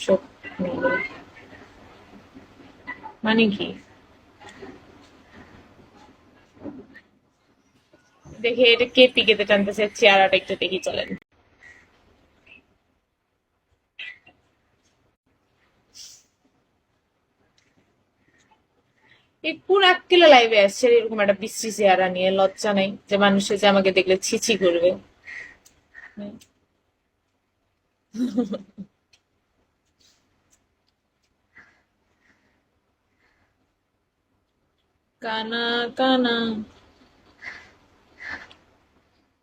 চোখ মেলে মানে কি? দেখে এটা কে পিকেতে টানতেছে, চেহারাটা একটু দেখি চলেন। এই কোন আক্কেলে লাইভে আসছে এরকম একটা বিশ্রী চেহারা নিয়ে? লজ্জা নাই যে মানুষে যে আমাকে দেখলে ছিছি করবে? কানা কানা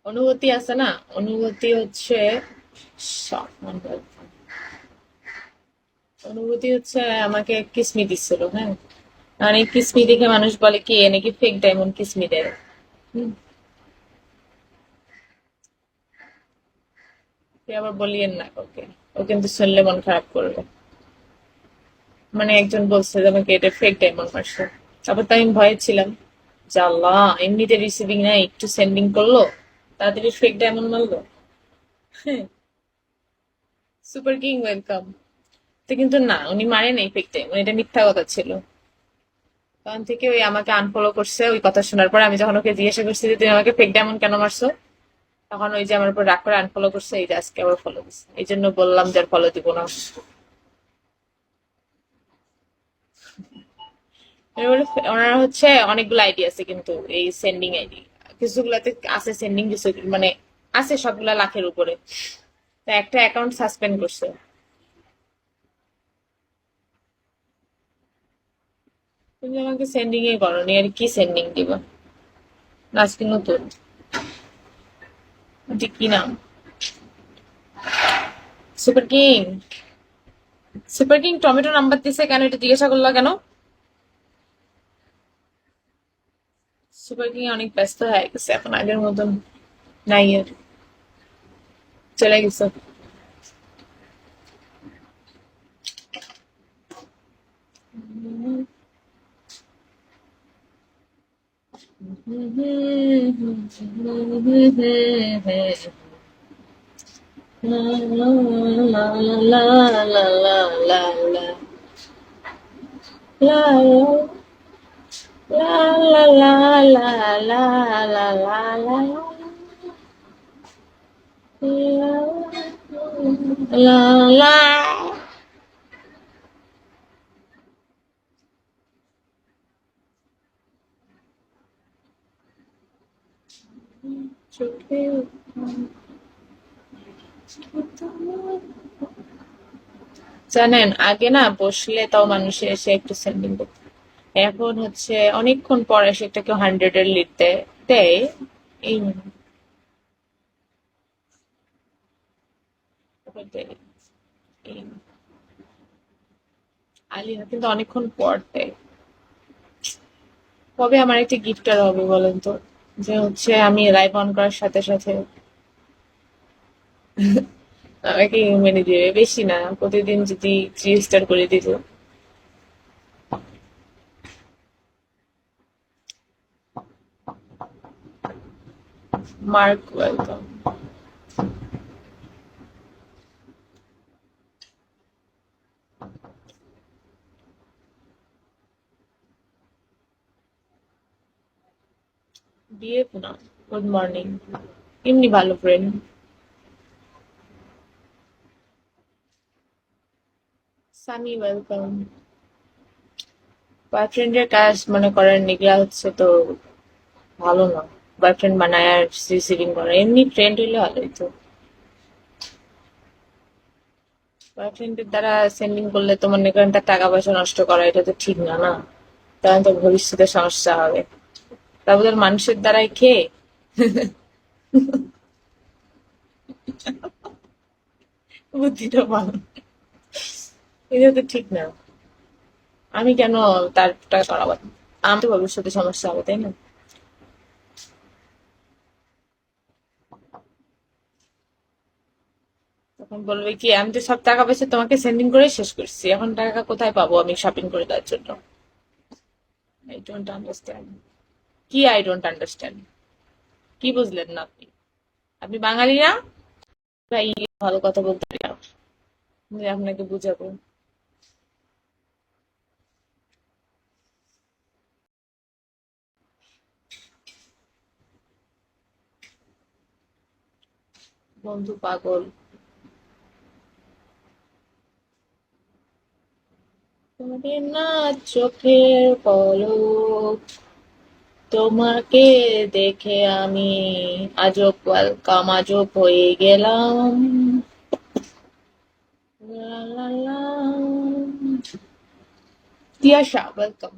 অনুভূতি আছে না? অনুভূতি হচ্ছে অনুভূতি হচ্ছে আমাকে কিসমি দিচ্ছিল, হ্যাঁ। মানে কিসমি দেখে মানুষ বলে কি এ নাকি ফেক ডায়মন্ড কিসমি দেয়। হুম, তুই আবার বলিয়েন না ওকে, ও কিন্তু শুনলে মন খারাপ করবে। মানে একজন বলছে যে আমাকে এটা ফেক ডায়মন্ড মারছে। তারপর তো আমি ভয়ে ছিলাম যে আল্লাহ, এমনিতে রিসিভিং নাই, একটু সেন্ডিং করলো, তাড়াতাড়ি ফেক ডায়মন্ড মারলো। হ্যাঁ, সুপার কিং ওয়েলকাম। তো কিন্তু না, উনি মারে নাই ফেক ডায়মন্ড, এটা মিথ্যা কথা ছিল। তখন থেকে ওই আমাকে আনফলো করছে। ওই কথা শোনার পর আমি যখন ওকে জিজ্ঞাসা করছি যে তুমি আমাকে ফেক ডায়মন্ড কেন মারছো, তখন ওই যে আমার উপর রাগ করে আনফলো করছে। এই যে আজকে আবার ফলো দিচ্ছে, এই জন্য বললাম যে আর ফলো দিব না। এবার ওনারা হচ্ছে অনেকগুলো আইডি আছে কিন্তু এই সেন্ডিং আইডি, কিছুগুলাতে আছে সেন্ডিং, কিছু মানে আছে সবগুলা লাখের উপরে। তো একটা অ্যাকাউন্ট সাসপেন্ড করছে। তুমি আমাকে সেন্ডিং এ করনি, আর কি সেন্ডিং দিবা? আজকে নতুন, এটি কি নাম? Super king. Super king tomato number দিছে কেন, এটা জিজ্ঞাসা করলা কেন? সুপার কিং অনেক ব্যস্ত হয়ে গেছে এখন, আগের মতন নাই আর, চলে গেছে। La la la la la la la la la la la la la la la la la la la। চোখে জানেন, আগে না বসলে তাও মানুষে এসে একটু সেন্ডিং করতো, এখন হচ্ছে অনেকক্ষণ পর এসে একটা কেউ 100 এর লিড দেয় দেয়। এই দেয়, এই আলিনা কিন্তু অনেকক্ষণ পর দেয়। কবে আমার একটা গিফটার হবে বলেন তো, যে হচ্ছে আমি লাইভ অন করার সাথে সাথে আমাকে মেনে দিবে, বেশি না, প্রতিদিন যদি 3 স্টার করে দিত। Mark welcome. বিয়ে না, গুড মর্নিং। এমনি ভালো ফ্রেন্ড। সামি ওয়েলকাম। বয়ফ্রেন্ডের কাজ মনে করেন এগুলা হচ্ছে তো ভালো না। বয়ফ্রেন্ড বানায় আর রিসিভিং করে, এমনি ফ্রেন্ড হইলে ভালোই তো। বয়ফ্রেন্ডের দ্বারা সেন্ডিং করলে তো মনে করেন তার টাকা পয়সা নষ্ট করা, এটা তো ঠিক না না। তখন তো ভবিষ্যতে সমস্যা হবে। তারপর মানুষের দ্বারাই খেয়ে বুদ্ধিটা ভালো, এটা তো ঠিক না। আমি কেন তার টাকা করাবো? আমার তো ভবিষ্যতে সমস্যা হবে, তাই না? তখন বলবে কি আমি তো সব টাকা পয়সা তোমাকে সেন্ডিং করে শেষ করছি, এখন টাকা কোথায় পাবো আমি শপিং করে দেওয়ার জন্য? I don't understand. কি আই ডোন্ট আন্ডারস্ট্যান্ড? কি বুঝলেন না আপনি? আপনি বাঙালি না? ভাই, ভালো কথা বলতে পারি না। যে আপনাকে বুঝাবো। বন্ধু পাগল। তোমাকে না চোখের পলক, তোমাকে দেখে আমি আজব ওয়েলকাম, আজব হয়ে গেলাম। লা লা লা। তিয়াশা, ওয়েলকাম।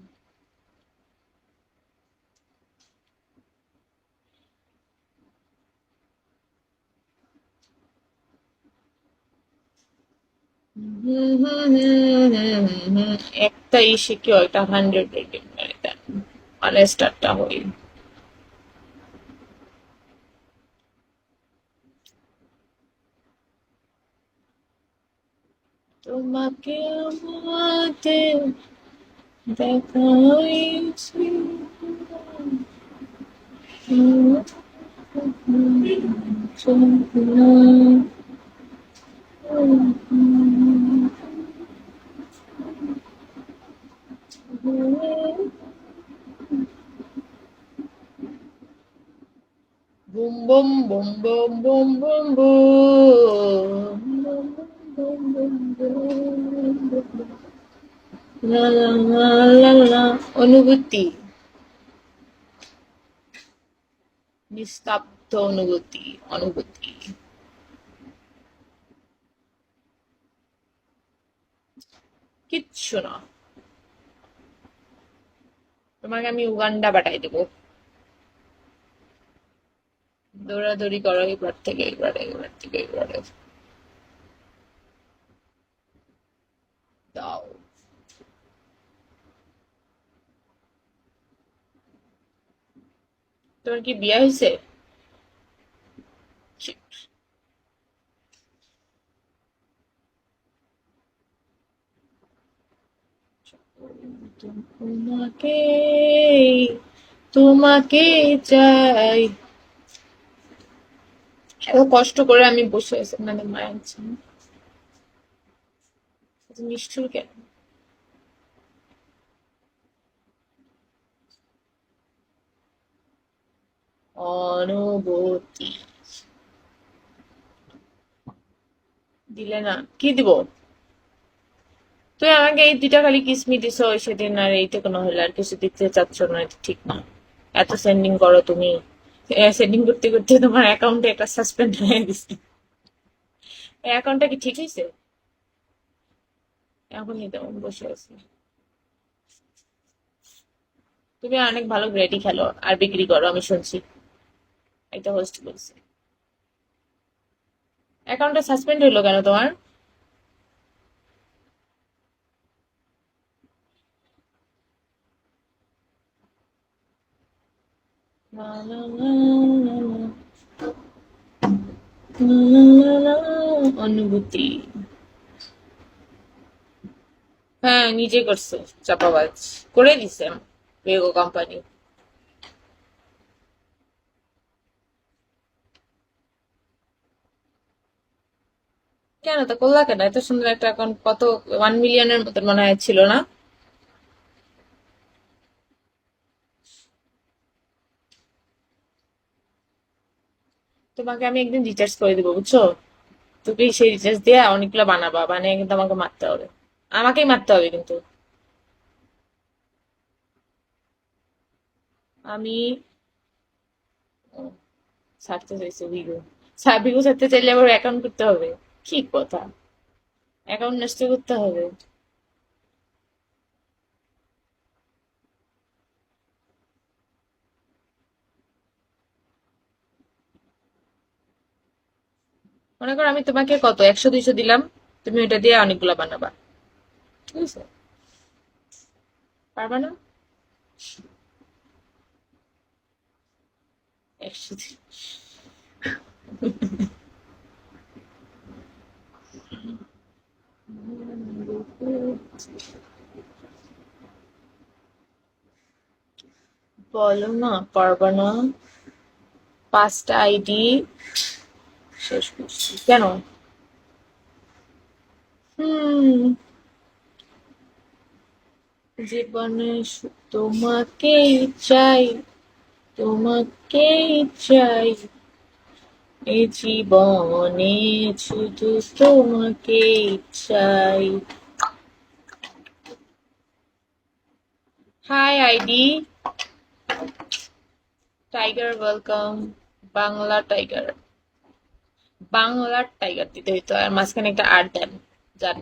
একটা ইসে কি ওইটা 100 রেটিং মেরে দেন, মানে স্টারটা হই। তোমাকে আমাদের দেখা হয়েছে। Boom boom boom boom boom boom boom. লা লা লা লা লা। অনুভূতি, নিস্তব্ধ অনুভূতি, অনুভূতি। কিচ্ছু না, তোমাকে আমি উগান্ডা পাঠাই দেবো। দৌড়াদৌড়ি করো এবার থেকে, এবারে এবার থেকে এবারে। দাও। তোমার কি বিয়ে হয়েছে? তোমাকে, তোমাকে চাই। এত কষ্ট করে আমি বসে আছি আপনাদের মায়ের জন্য, এত নিষ্ঠুর কেন? অনুভূতি দিলে না, কি দিব? তুই আমাকে এই দুইটা খালি কিসমি দিছো ওই সেদিন, আর এইটা কোনো হলো, আর কিছু দিতে চাচ্ছ না, এটা ঠিক না। এত সেন্ডিং করো তুমি, সেন্ডিং করতে করতে তোমার অ্যাকাউন্টে একটা সাসপেন্ড হয়ে গেছে। এই অ্যাকাউন্টটা কি ঠিক হয়েছে? এখনই তেমন বসে আছে। তুমি অনেক ভালো গ্রেডি খেলো আর বিক্রি করো, আমি শুনছি। এটা হোস্ট বলছে। অ্যাকাউন্টটা সাসপেন্ড হইলো কেন তোমার? লা লা লা লা লা, লা লা লা লা। অনুভূতি। হ্যাঁ, নিজে করছে, চাপাবাজ করে দিছে বেগো কোম্পানি। কেন তা করলা কেন? এত সুন্দর একটা অ্যাকাউন্ট, কত 1 মিলিয়নের মতন মনে হয় ছিল না? তোমাকে আমি একদিন রিচার্জ করে দিবো, বুঝছো? তুমি সেই রিচার্জ দিয়ে অনেকগুলো বানাবা, বানিয়ে কিন্তু আমাকে মারতে হবে। আমাকেই মারতে হবে কিন্তু। আমি ও, ছাড়তে চাইছে ভিগো। ভিগো ছাড়তে চাইলে আবার অ্যাকাউন্ট করতে হবে? কি কথা, অ্যাকাউন্ট নষ্ট করতে হবে? মনে করো আমি তোমাকে কত 100 200 দিলাম, তুমি ওইটা দিয়ে অনেকগুলা বানাবা, ঠিক আছে? পারবা না? 100 বলো না, পারবা না? 5টা আইডি শেষ করছি কেন? জীবনে তোমাকেই চাই, তোমাকেই চাই, এই জীবনে শুধু তোমাকেই চাই। Hi ID tiger, welcome. Bangla tiger, Bangla tiger দিতে হইতো, আর মাঝখানে একটা আর দেন, জান।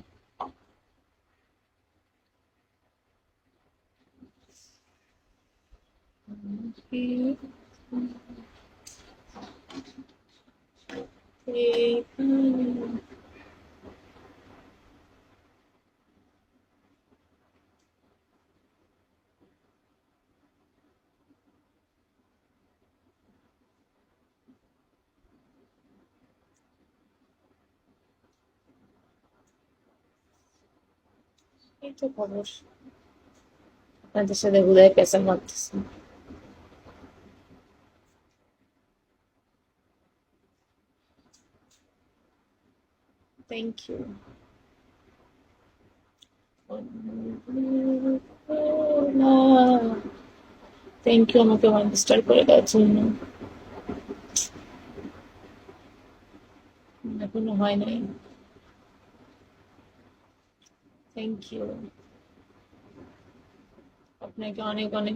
এই তো খবর, আপনাদের সাথে হুদায় পেঁচা মারতেছে। Thank you. থ্যাংক ইউ আমাকে ওয়ান স্টার করে দেওয়ার জন্য। এখনো হয় নাই। থ্যাংক ইউ, আপনাকে অনেক অনেক